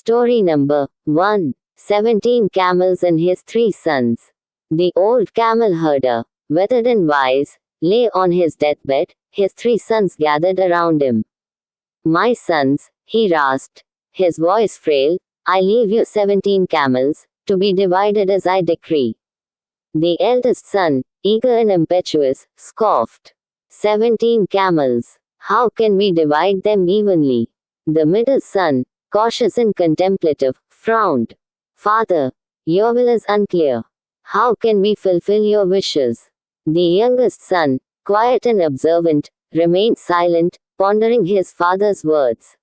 Story number 1. 17 Camels and His Three Sons. The old camel herder, weathered and wise, lay on his deathbed. His three sons gathered around him. My sons, he rasped, his voice frail, I leave you 17 camels, to be divided as I decree. The eldest son, eager and impetuous, scoffed. 17 camels. How can we divide them evenly? The middle son, cautious and contemplative, frowned. Father, your will is unclear. How can we fulfill your wishes? The youngest son, quiet and observant, remained silent, pondering his father's words.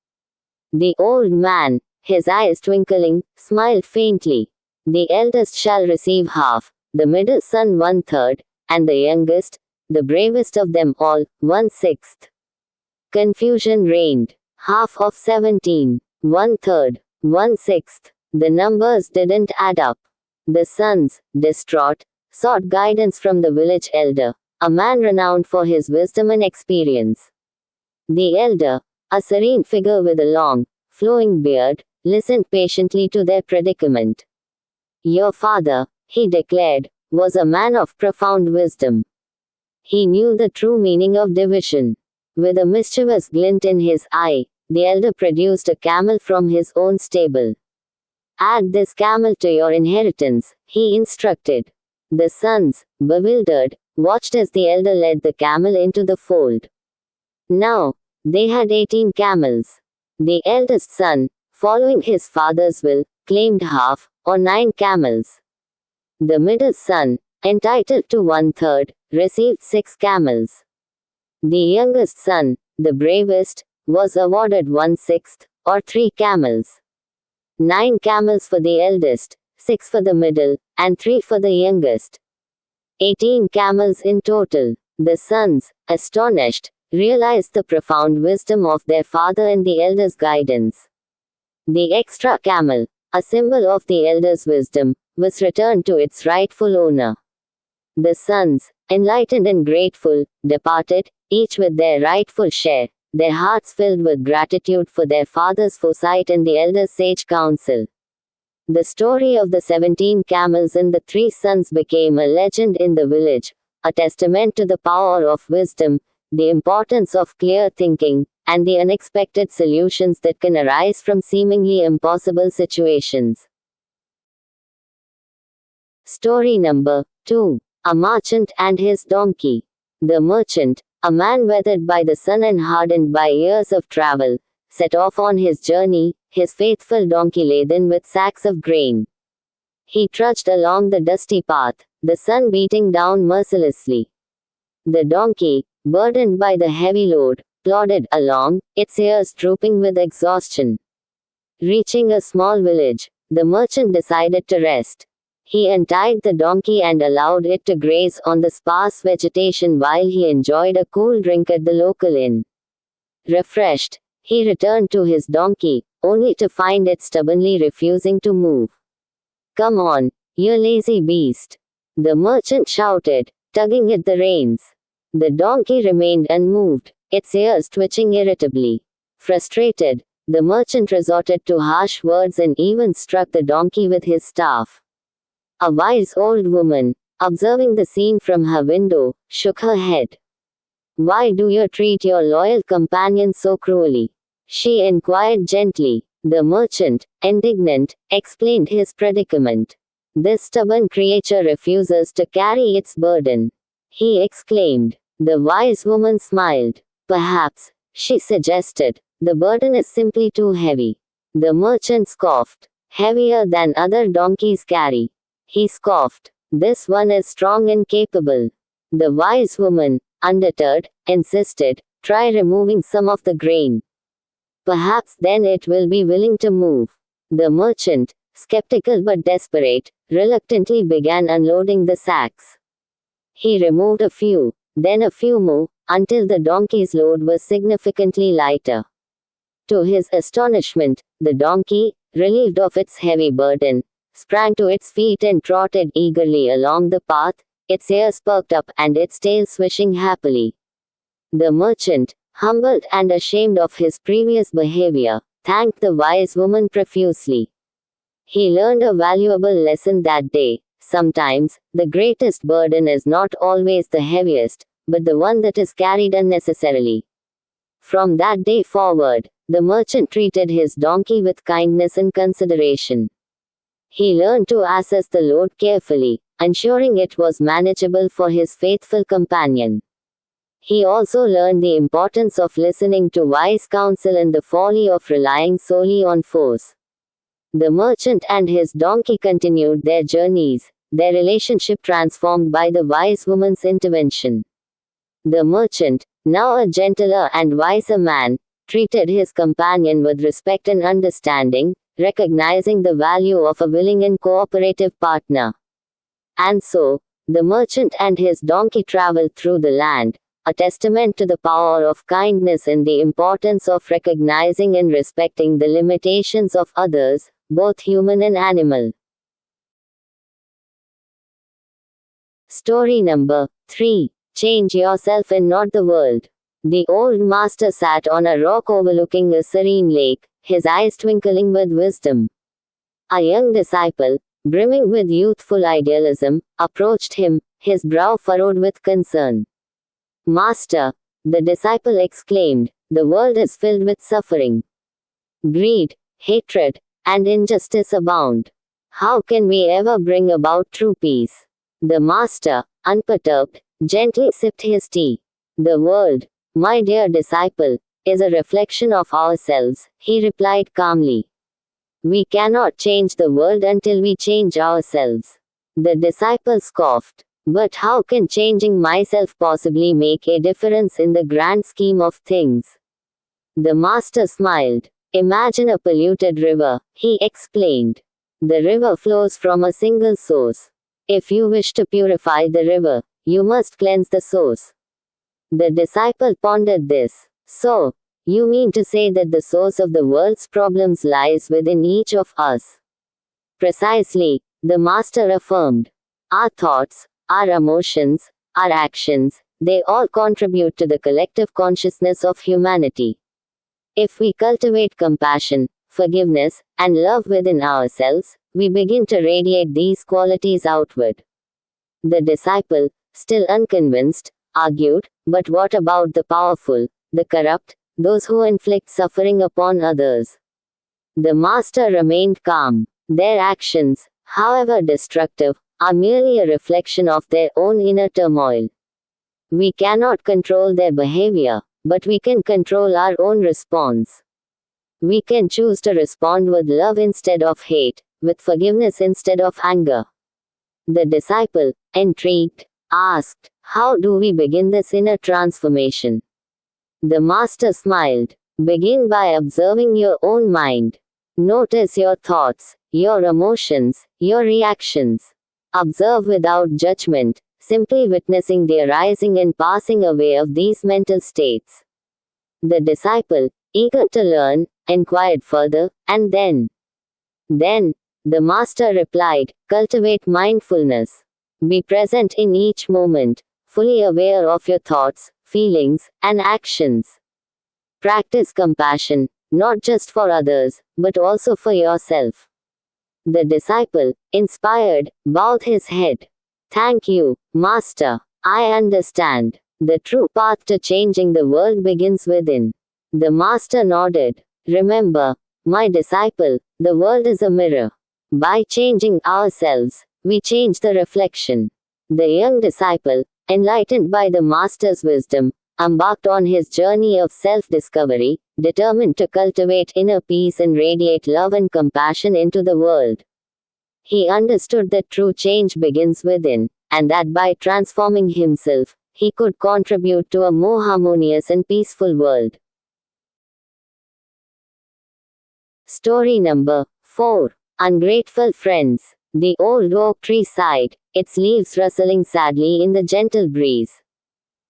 The old man, his eyes twinkling, smiled faintly. The eldest shall receive half, the middle son 1/3, and the youngest, the bravest of them all, 1/6. Confusion reigned. Half of 17. 1/3, 1/6. The numbers didn't add up. The sons, distraught, sought guidance from the village elder, a man renowned for his wisdom and experience. The elder, a serene figure with a long, flowing beard, listened patiently to their predicament. Your father, he declared, was a man of profound wisdom. He knew the true meaning of division. With a mischievous glint in his eye, the elder produced a camel from his own stable. Add this camel to your inheritance, he instructed. The sons, bewildered, watched as the elder led the camel into the fold. Now, they had 18 camels. The eldest son, following his father's will, claimed half, or 9 camels. The middle son, entitled to 1/3, received 6 camels. The youngest son, the bravest, was awarded 1/6, or 3 camels. 9 camels for the eldest, 6 for the middle, and 3 for the youngest. 18 camels in total. The sons, astonished, realized the profound wisdom of their father and the elder's guidance. The extra camel, a symbol of the elder's wisdom, was returned to its rightful owner. The sons, enlightened and grateful, departed, each with their rightful share, their hearts filled with gratitude for their father's foresight and the elder's sage counsel. The story of the 17 camels and the 3 sons became a legend in the village, a testament to the power of wisdom, the importance of clear thinking, and the unexpected solutions that can arise from seemingly impossible situations. Story number 2. A merchant and his donkey. The merchant, a man weathered by the sun and hardened by years of travel, set off on his journey, his faithful donkey laden with sacks of grain. He trudged along the dusty path, the sun beating down mercilessly. The donkey, burdened by the heavy load, plodded along, its ears drooping with exhaustion. Reaching a small village, the merchant decided to rest. He untied the donkey and allowed it to graze on the sparse vegetation while he enjoyed a cool drink at the local inn. Refreshed, he returned to his donkey, only to find it stubbornly refusing to move. Come on, you lazy beast! The merchant shouted, tugging at the reins. The donkey remained unmoved, its ears twitching irritably. Frustrated, the merchant resorted to harsh words and even struck the donkey with his staff. A wise old woman, observing the scene from her window, shook her head. Why do you treat your loyal companion so cruelly? She inquired gently. The merchant, indignant, explained his predicament. This stubborn creature refuses to carry its burden, he exclaimed. The wise woman smiled. Perhaps, she suggested, the burden is simply too heavy. The merchant scoffed. Heavier than other donkeys carry. He scoffed. This one is strong and capable. The wise woman, undeterred, insisted, try removing some of the grain. Perhaps then it will be willing to move. The merchant, skeptical but desperate, reluctantly began unloading the sacks. He removed a few, then a few more, until the donkey's load was significantly lighter. To his astonishment, the donkey, relieved of its heavy burden, sprang to its feet and trotted eagerly along the path, its ears perked up and its tail swishing happily. The merchant, humbled and ashamed of his previous behavior, thanked the wise woman profusely. He learned a valuable lesson that day. Sometimes, the greatest burden is not always the heaviest, but the one that is carried unnecessarily. From that day forward, the merchant treated his donkey with kindness and consideration. He learned to assess the load carefully, ensuring it was manageable for his faithful companion. He also learned the importance of listening to wise counsel and the folly of relying solely on force. The merchant and his donkey continued their journeys, their relationship transformed by the wise woman's intervention. The merchant, now a gentler and wiser man, treated his companion with respect and understanding, recognizing the value of a willing and cooperative partner. And so, the merchant and his donkey traveled through the land, a testament to the power of kindness and the importance of recognizing and respecting the limitations of others, both human and animal. Story number 3. Change yourself and not the world. The old master sat on a rock overlooking a serene lake, his eyes twinkling with wisdom. A young disciple, brimming with youthful idealism, approached him, his brow furrowed with concern. Master, the disciple exclaimed, the world is filled with suffering. Greed, hatred, and injustice abound. How can we ever bring about true peace? The master, unperturbed, gently sipped his tea. The world, my dear disciple, is a reflection of ourselves, he replied calmly. We cannot change the world until we change ourselves. The disciple scoffed. But how can changing myself possibly make a difference in the grand scheme of things? The master smiled. Imagine a polluted river, he explained. The river flows from a single source. If you wish to purify the river, you must cleanse the source. The disciple pondered this. So, you mean to say that the source of the world's problems lies within each of us? Precisely, the master affirmed. Our thoughts, our emotions, our actions, they all contribute to the collective consciousness of humanity. If we cultivate compassion, forgiveness, and love within ourselves, we begin to radiate these qualities outward. The disciple, still unconvinced, argued, but what about the powerful, the corrupt, those who inflict suffering upon others? The master remained calm. Their actions, however destructive, are merely a reflection of their own inner turmoil. We cannot control their behavior, but we can control our own response. We can choose to respond with love instead of hate, with forgiveness instead of anger. The disciple, intrigued, asked, how do we begin this inner transformation? The master smiled. Begin by observing your own mind. Notice your thoughts, your emotions, your reactions. Observe without judgment, simply witnessing the arising and passing away of these mental states. The disciple, eager to learn, inquired further, and then, the master replied, cultivate mindfulness. Be present in each moment, fully aware of your thoughts, feelings, and actions. Practice compassion, not just for others, but also for yourself. The disciple, inspired, bowed his head. Thank you, Master. I understand. The true path to changing the world begins within. The Master nodded. Remember, my disciple, the world is a mirror. By changing ourselves, we change the reflection. The young disciple, enlightened by the Master's wisdom, embarked on his journey of self-discovery, determined to cultivate inner peace and radiate love and compassion into the world. He understood that true change begins within, and that by transforming himself, he could contribute to a more harmonious and peaceful world. Story number 4. Ungrateful Friends. The old oak tree sighed, its leaves rustling sadly in the gentle breeze.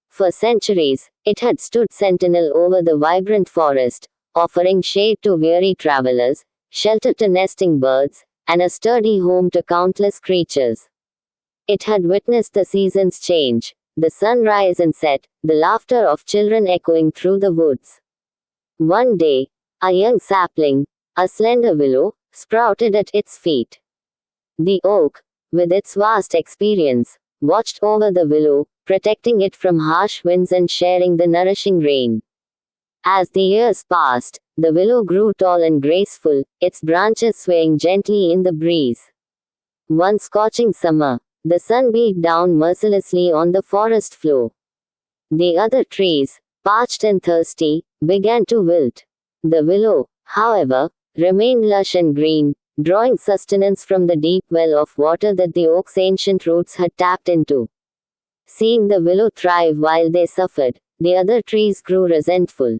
For centuries, it had stood sentinel over the vibrant forest, offering shade to weary travelers, shelter to nesting birds, and a sturdy home to countless creatures. It had witnessed the seasons change, the sun rise and set, the laughter of children echoing through the woods. One day, A young sapling, a slender willow, sprouted at its feet. The oak, with its vast experience, watched over the willow, protecting it from harsh winds and sharing the nourishing rain. As the years passed, the willow grew tall and graceful, its branches swaying gently in the breeze. One scorching summer, the sun beat down mercilessly on the forest floor. The other trees, parched and thirsty, began to wilt. The willow, however, remained lush and green, drawing sustenance from the deep well of water that the oak's ancient roots had tapped into. Seeing the willow thrive while they suffered, the other trees grew resentful.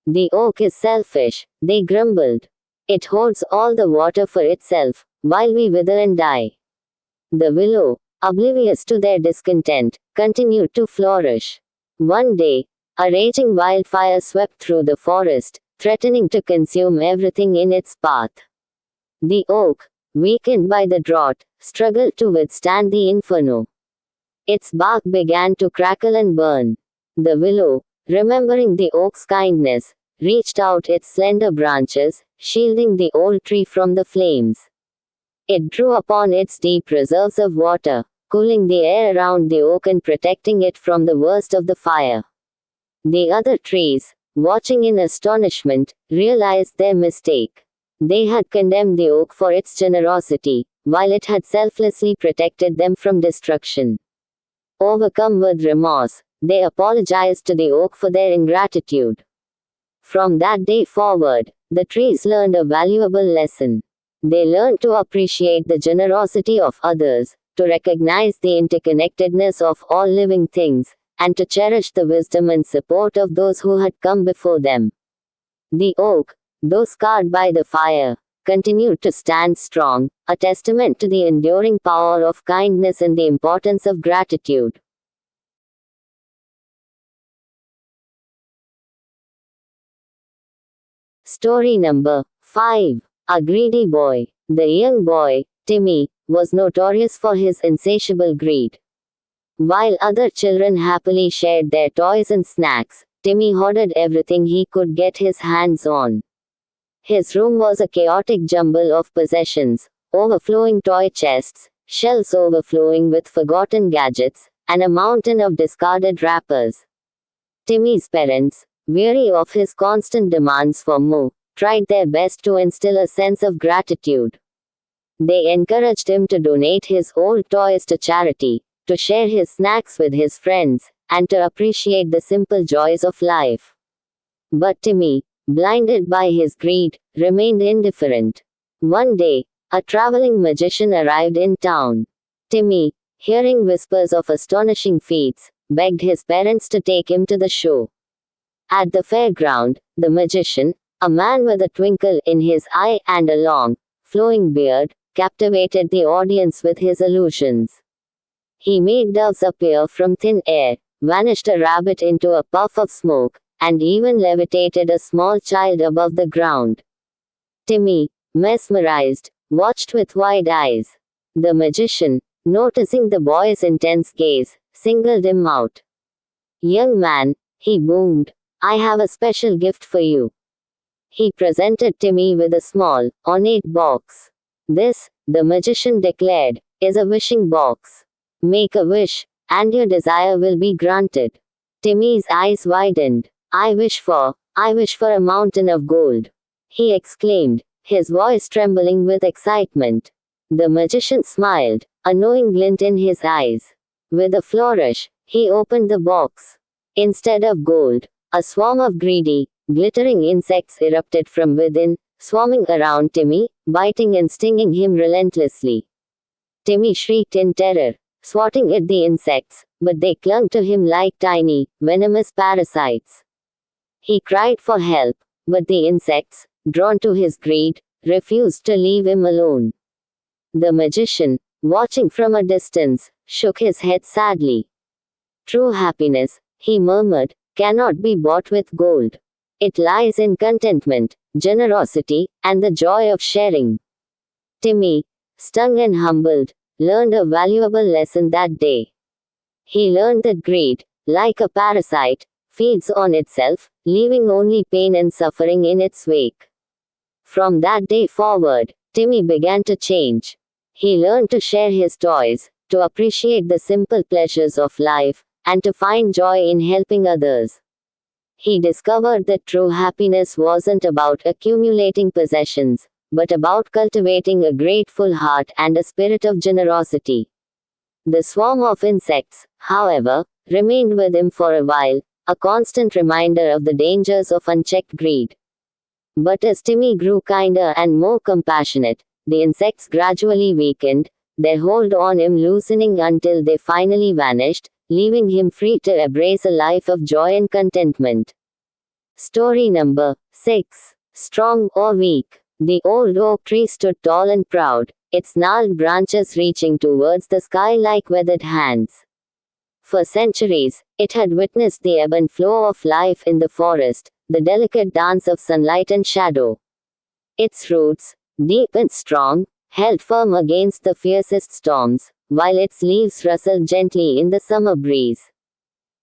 The oak is selfish, they grumbled. It hoards all the water for itself, while we wither and die. The willow, oblivious to their discontent, continued to flourish. One day, a raging wildfire swept through the forest, threatening to consume everything in its path. The oak, weakened by the drought, struggled to withstand the inferno. Its bark began to crackle and burn. The willow, remembering the oak's kindness, reached out its slender branches, shielding the old tree from the flames. It drew upon its deep reserves of water, cooling the air around the oak and protecting it from the worst of the fire. The other trees, watching in astonishment, realized their mistake. They had condemned the oak for its generosity, while it had selflessly protected them from destruction. Overcome with remorse, they apologized to the oak for their ingratitude. From that day forward, the trees learned a valuable lesson. They learned to appreciate the generosity of others, to recognize the interconnectedness of all living things, and to cherish the wisdom and support of those who had come before them. The oak, though scarred by the fire, continued to stand strong, a testament to the enduring power of kindness and the importance of gratitude. Story number 5. A greedy boy. The young boy, Timmy, was notorious for his insatiable greed. While other children happily shared their toys and snacks, Timmy hoarded everything he could get his hands on. His room was a chaotic jumble of possessions, overflowing toy chests, shelves overflowing with forgotten gadgets, and a mountain of discarded wrappers. Timmy's parents, weary of his constant demands for more, tried their best to instill a sense of gratitude. They encouraged him to donate his old toys to charity, to share his snacks with his friends, and to appreciate the simple joys of life. But Timmy, blinded by his greed, remained indifferent. One day, a traveling magician arrived in town. Timmy, hearing whispers of astonishing feats, begged his parents to take him to the show. At the fairground, the magician, a man with a twinkle in his eye and a long, flowing beard, captivated the audience with his illusions. He made doves appear from thin air, vanished a rabbit into a puff of smoke, and even levitated a small child above the ground. Timmy, mesmerized, watched with wide eyes. The magician, noticing the boy's intense gaze, singled him out. "Young man," he boomed, "I have a special gift for you." He presented Timmy with a small, ornate box. "This," the magician declared, "is a wishing box. Make a wish, and your desire will be granted." Timmy's eyes widened. I wish for a mountain of gold," he exclaimed, his voice trembling with excitement. The magician smiled, a knowing glint in his eyes. With a flourish, he opened the box. Instead of gold, a swarm of greedy, glittering insects erupted from within, swarming around Timmy, biting and stinging him relentlessly. Timmy shrieked in terror, swatting at the insects, but they clung to him like tiny, venomous parasites. He cried for help, but the insects, drawn to his greed, refused to leave him alone. The magician, watching from a distance, shook his head sadly. "True happiness," he murmured, "cannot be bought with gold. It lies in contentment, generosity, and the joy of sharing." Timmy, stung and humbled, learned a valuable lesson that day. He learned that greed, like a parasite, feeds on itself, leaving only pain and suffering in its wake. From that day forward, Timmy began to change. He learned to share his toys, to appreciate the simple pleasures of life, and to find joy in helping others. He discovered that true happiness wasn't about accumulating possessions, but about cultivating a grateful heart and a spirit of generosity. The swarm of insects, however, remained with him for a while, a constant reminder of the dangers of unchecked greed. But as Timmy grew kinder and more compassionate, the insects gradually weakened, their hold on him loosening until they finally vanished, leaving him free to embrace a life of joy and contentment. Story number 6. Strong or weak? The old oak tree stood tall and proud, its gnarled branches reaching towards the sky like weathered hands. For centuries, it had witnessed the ebb and flow of life in the forest, the delicate dance of sunlight and shadow. Its roots, deep and strong, held firm against the fiercest storms, while its leaves rustled gently in the summer breeze.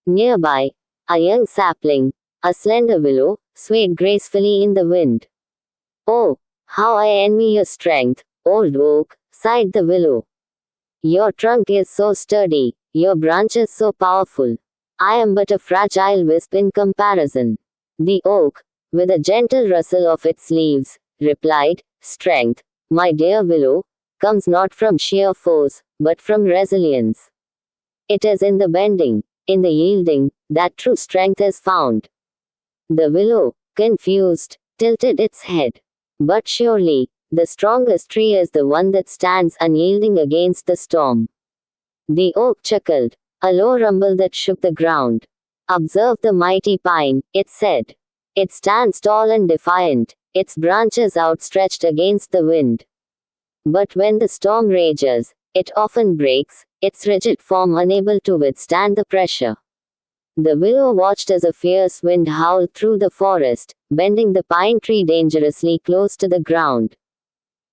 Nearby, a young sapling, a slender willow, swayed gracefully in the wind. "Oh, how I envy your strength, old oak," sighed the willow. "Your trunk is so sturdy, your branches so powerful. I am but a fragile wisp in comparison." The oak, with a gentle rustle of its leaves, replied, "Strength, my dear willow, comes not from sheer force, but from resilience. It is in the bending, in the yielding, that true strength is found." The willow, confused, tilted its head. "But surely, the strongest tree is the one that stands unyielding against the storm." The oak chuckled, a low rumble that shook the ground. "Observe the mighty pine," it said. "It stands tall and defiant, its branches outstretched against the wind. But when the storm rages, it often breaks, its rigid form unable to withstand the pressure." The willow watched as a fierce wind howled through the forest, bending the pine tree dangerously close to the ground.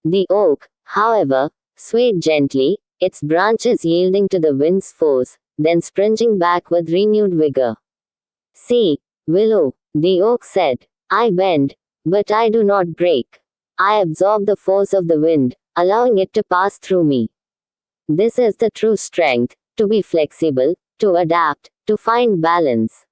The oak, however, swayed gently, its branches yielding to the wind's force, then springing back with renewed vigor. "See, willow," the oak said, "I bend, but I do not break. I absorb the force of the wind, allowing it to pass through me. This is the true strength, to be flexible, to adapt, to find balance."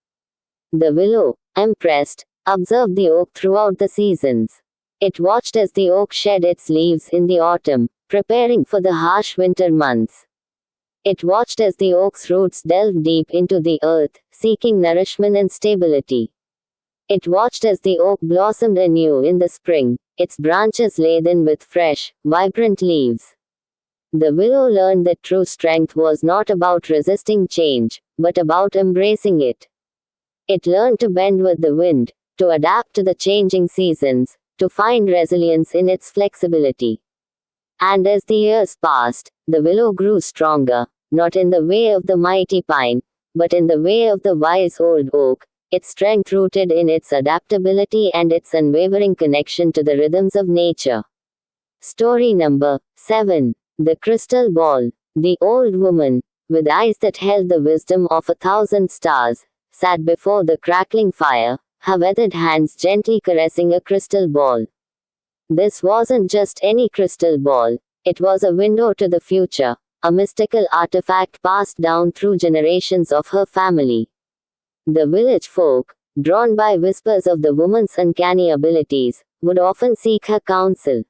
The willow, impressed, observed the oak throughout the seasons. It watched as the oak shed its leaves in the autumn, preparing for the harsh winter months. It watched as the oak's roots delved deep into the earth, seeking nourishment and stability. It watched as the oak blossomed anew in the spring, its branches laden with fresh, vibrant leaves. The willow learned that true strength was not about resisting change, but about embracing it. It learned to bend with the wind, to adapt to the changing seasons, to find resilience in its flexibility. And as the years passed, the willow grew stronger, not in the way of the mighty pine, but in the way of the wise old oak, its strength rooted in its adaptability and its unwavering connection to the rhythms of nature. Story number 7. The Crystal Ball. The old woman, with eyes that held the wisdom of 1,000 stars, sat before the crackling fire, her weathered hands gently caressing a crystal ball. This wasn't just any crystal ball, it was a window to the future, a mystical artifact passed down through generations of her family. The village folk, drawn by whispers of the woman's uncanny abilities, would often seek her counsel.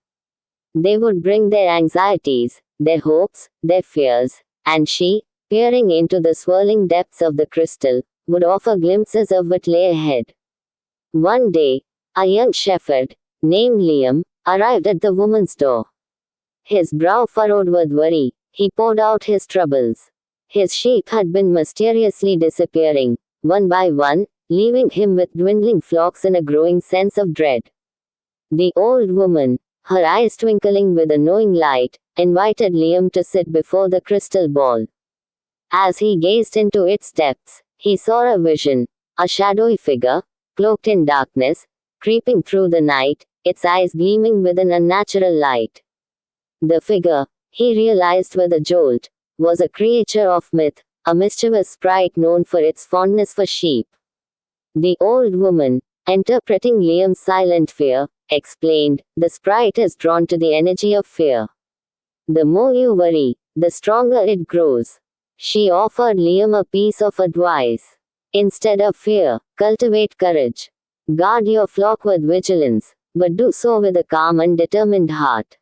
They would bring their anxieties, their hopes, their fears, and she, peering into the swirling depths of the crystal, would offer glimpses of what lay ahead. One day, a young shepherd, named Liam, arrived at the woman's door. His brow furrowed with worry, he poured out his troubles. His sheep had been mysteriously disappearing, one by one, leaving him with dwindling flocks and a growing sense of dread. The old woman, her eyes twinkling with a knowing light, invited Liam to sit before the crystal ball. As he gazed into its depths, he saw a vision, a shadowy figure, cloaked in darkness, creeping through the night, its eyes gleaming with an unnatural light. The figure, he realized with a jolt, was a creature of myth, a mischievous sprite known for its fondness for sheep. The old woman, interpreting Liam's silent fear, explained, "The sprite is drawn to the energy of fear. The more you worry, the stronger it grows." She offered Liam a piece of advice. "Instead of fear, cultivate courage. Guard your flock with vigilance, but do so with a calm and determined heart.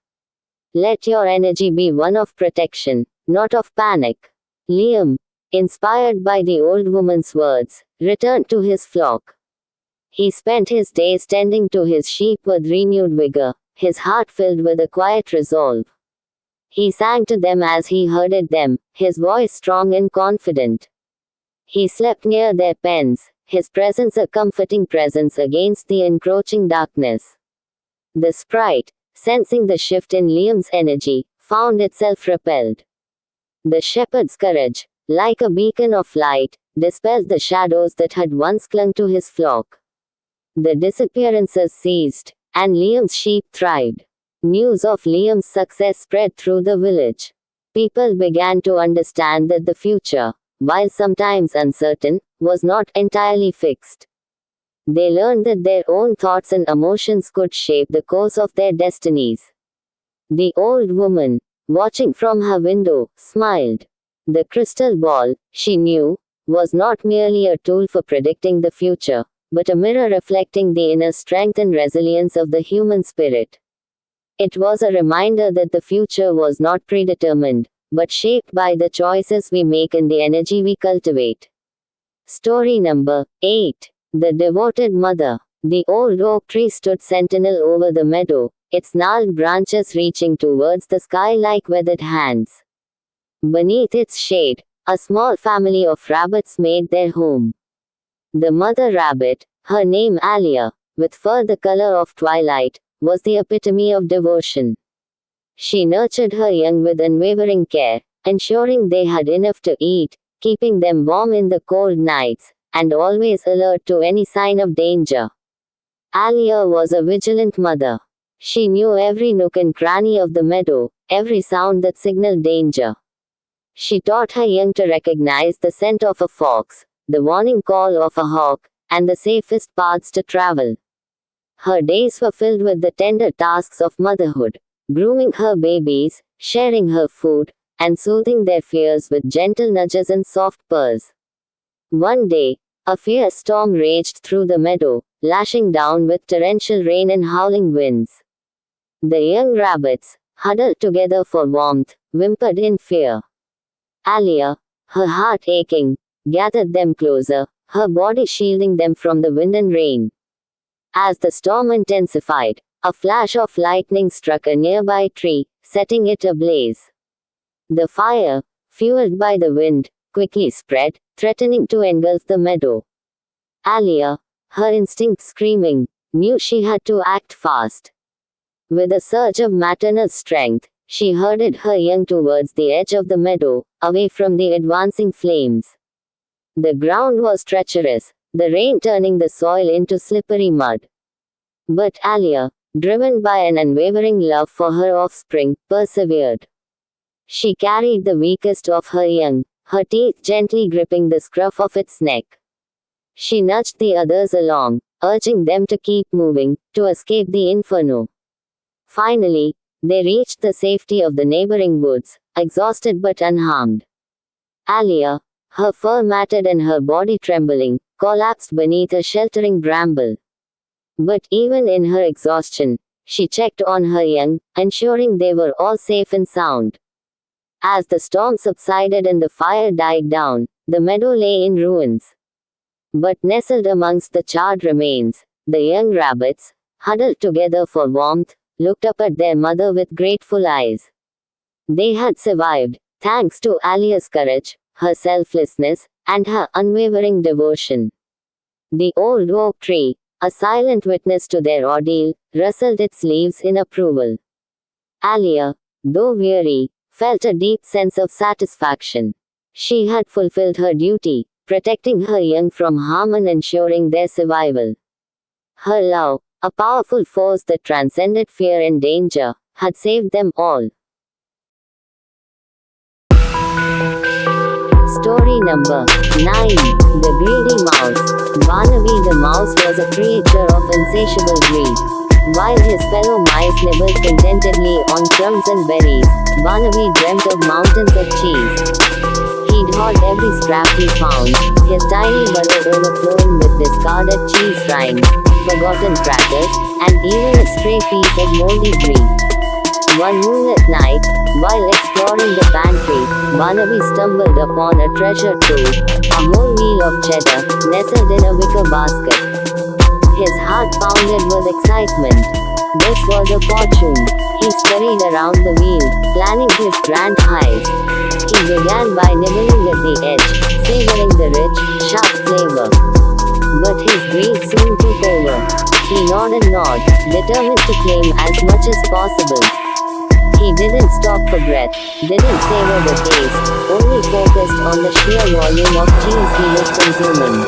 Let your energy be one of protection, not of panic." Liam, inspired by the old woman's words, returned to his flock. He spent his days tending to his sheep with renewed vigor, his heart filled with a quiet resolve. He sang to them as he herded them, his voice strong and confident. He slept near their pens, his presence a comforting presence against the encroaching darkness. The sprite, sensing the shift in Liam's energy, found itself repelled. The shepherd's courage, like a beacon of light, dispelled the shadows that had once clung to his flock. The disappearances ceased, and Liam's sheep thrived. News of Liam's success spread through the village. People began to understand that the future, while sometimes uncertain, was not entirely fixed. They learned that their own thoughts and emotions could shape the course of their destinies. The old woman, watching from her window, smiled. The crystal ball, she knew, was not merely a tool for predicting the future, but a mirror reflecting the inner strength and resilience of the human spirit. It was a reminder that the future was not predetermined, but shaped by the choices we make and the energy we cultivate. Story number 8. The Devoted Mother. The old oak tree stood sentinel over the meadow, its gnarled branches reaching towards the sky like weathered hands. Beneath its shade, a small family of rabbits made their home. The mother rabbit, her name Alia, with fur the color of twilight, was the epitome of devotion. She nurtured her young with unwavering care, ensuring they had enough to eat, keeping them warm in the cold nights, and always alert to any sign of danger. Alia was a vigilant mother. She knew every nook and cranny of the meadow, every sound that signaled danger. She taught her young to recognize the scent of a fox, the warning call of a hawk, and the safest paths to travel. Her days were filled with the tender tasks of motherhood, grooming her babies, sharing her food, and soothing their fears with gentle nudges and soft purrs. One day, a fierce storm raged through the meadow, lashing down with torrential rain and howling winds. The young rabbits, huddled together for warmth, whimpered in fear. Alia, her heart aching, gathered them closer, her body shielding them from the wind and rain. As the storm intensified, a flash of lightning struck a nearby tree, setting it ablaze. The fire, fueled by the wind, quickly spread, threatening to engulf the meadow. Alia, her instinct screaming, knew she had to act fast. With a surge of maternal strength, she herded her young towards the edge of the meadow, away from the advancing flames. The ground was treacherous, the rain turning the soil into slippery mud. But Alia, driven by an unwavering love for her offspring, persevered. She carried the weakest of her young, her teeth gently gripping the scruff of its neck. She nudged the others along, urging them to keep moving, to escape the inferno. Finally, they reached the safety of the neighboring woods, exhausted but unharmed. Alia, her fur matted and her body trembling, collapsed beneath a sheltering bramble. But even in her exhaustion, she checked on her young, ensuring they were all safe and sound. As the storm subsided and the fire died down, the meadow lay in ruins. But nestled amongst the charred remains, the young rabbits, huddled together for warmth, looked up at their mother with grateful eyes. They had survived, thanks to Alia's courage, her selflessness, and her unwavering devotion. The old oak tree, a silent witness to their ordeal, rustled its leaves in approval. Alia, though weary, felt a deep sense of satisfaction. She had fulfilled her duty, protecting her young from harm and ensuring their survival. Her love, a powerful force that transcended fear and danger, had saved them all. Story number 9. The Greedy Mouse. Barnaby the mouse was a creature of insatiable greed. While his fellow mice nibbled contentedly on crumbs and berries, Barnaby dreamt of mountains of cheese. He'd hoard every scrap he found, his tiny burrow overflowing with discarded cheese rinds, forgotten crackers, and even a stray piece of moldy brie. One moonlit night, while exploring the pantry, Barnaby stumbled upon a treasure trove, a whole wheel of cheddar, nestled in a wicker basket. His heart pounded with excitement. This was a fortune. He scurried around the wheel, planning his grand heist. He began by nibbling at the edge, savoring the rich, sharp flavor. But his greed soon took over. He gnawed and gnawed, determined to claim as much as possible. He didn't stop for breath, didn't savor the taste, only focused on the sheer volume of cheese he was consuming.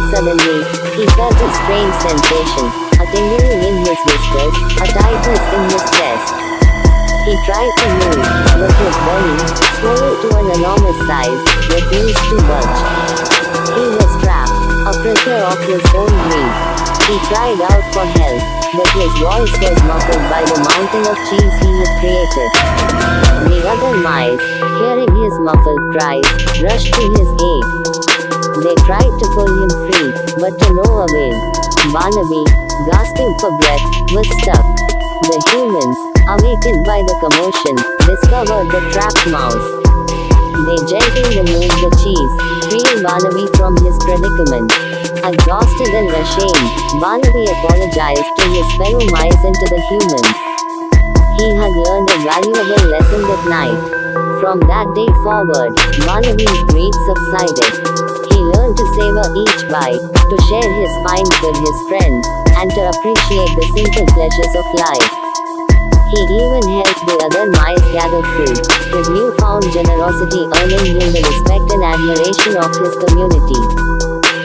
Suddenly, he felt a strange sensation, a tingling in his whiskers, a tightness in his chest. He tried to move, but his belly, swollen to an enormous size, refused to budge. He was trapped, a prisoner of his own greed. He cried out for help, but his voice was muffled by the mountain of cheese he had created. The other mice, hearing his muffled cries, rushed to his aid. They tried to pull him free, but to no avail. Barnaby, gasping for breath, was stuck. The humans, awakened by the commotion, discovered the trapped mouse. They gently removed the cheese, freeing Barnaby from his predicament. Exhausted and ashamed, Barnaby apologized to his fellow mice and to the humans. He had learned a valuable lesson that night. From that day forward, Barnaby's greed subsided. He learned to savor each bite, to share his finds with his friends, and to appreciate the simple pleasures of life. He even helped the other mice gather food, his newfound generosity earning him the respect and admiration of his community.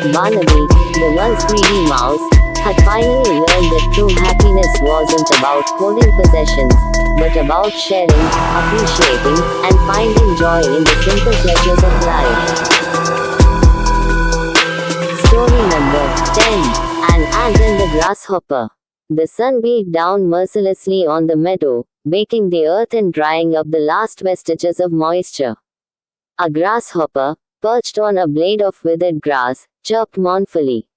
Barnaby, the once greedy mouse, had finally learned that true happiness wasn't about hoarding possessions, but about sharing, appreciating, and finding joy in the simple pleasures of life. Story number 10. An Ant and the Grasshopper. The sun beat down mercilessly on the meadow, baking the earth and drying up the last vestiges of moisture. A grasshopper, perched on a blade of withered grass, chirped mournfully.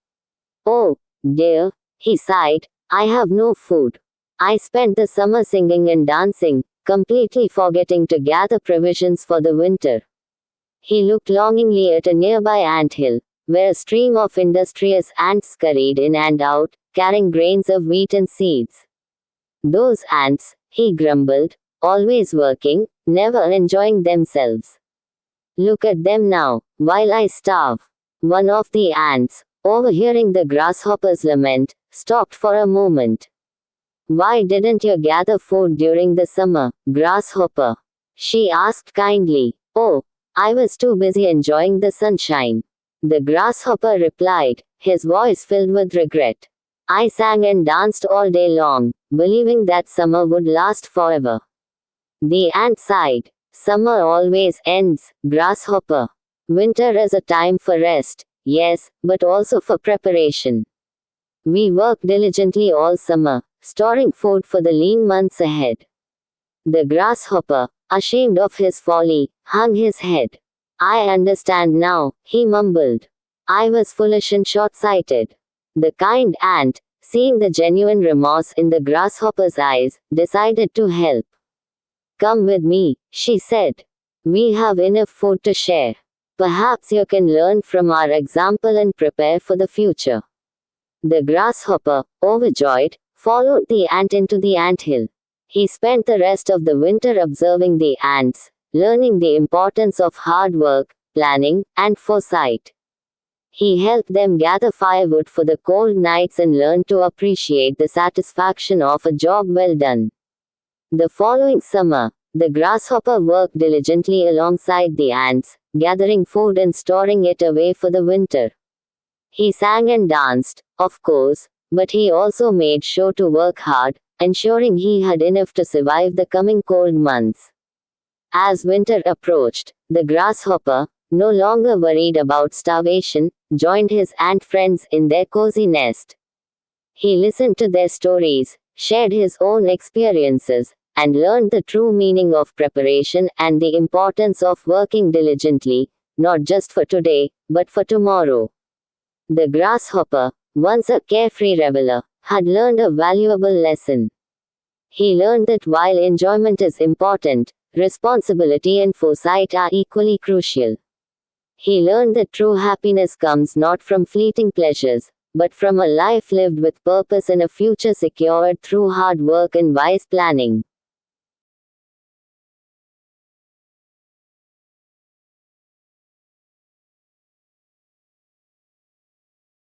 "Oh, dear," he sighed, "I have no food. I spent the summer singing and dancing, completely forgetting to gather provisions for the winter." He looked longingly at a nearby anthill, where a stream of industrious ants scurried in and out, carrying grains of wheat and seeds. "Those ants," he grumbled, "always working, never enjoying themselves. Look at them now, while I starve." One of the ants, overhearing the grasshopper's lament, stopped for a moment. "Why didn't you gather food during the summer, grasshopper?" she asked kindly. "Oh, I was too busy enjoying the sunshine," the grasshopper replied, his voice filled with regret. "I sang and danced all day long, believing that summer would last forever." The ant sighed. "Summer always ends, grasshopper. Winter is a time for rest, yes, but also for preparation. We work diligently all summer, storing food for the lean months ahead." The grasshopper, ashamed of his folly, hung his head. "I understand now," he mumbled. "I was foolish and short-sighted." The kind ant, seeing the genuine remorse in the grasshopper's eyes, decided to help. "Come with me," she said. "We have enough food to share. Perhaps you can learn from our example and prepare for the future." The grasshopper, overjoyed, followed the ant into the anthill. He spent the rest of the winter observing the ants, learning the importance of hard work, planning, and foresight. He helped them gather firewood for the cold nights and learned to appreciate the satisfaction of a job well done. The following summer, the grasshopper worked diligently alongside the ants, gathering food and storing it away for the winter. He sang and danced, of course, but he also made sure to work hard, ensuring he had enough to survive the coming cold months. As winter approached, the grasshopper, no longer worried about starvation, joined his ant friends in their cozy nest. He listened to their stories, shared his own experiences, and learned the true meaning of preparation and the importance of working diligently, not just for today, but for tomorrow. The grasshopper, once a carefree reveler, had learned a valuable lesson. He learned that while enjoyment is important, responsibility and foresight are equally crucial. He learned that true happiness comes not from fleeting pleasures, but from a life lived with purpose and a future secured through hard work and wise planning.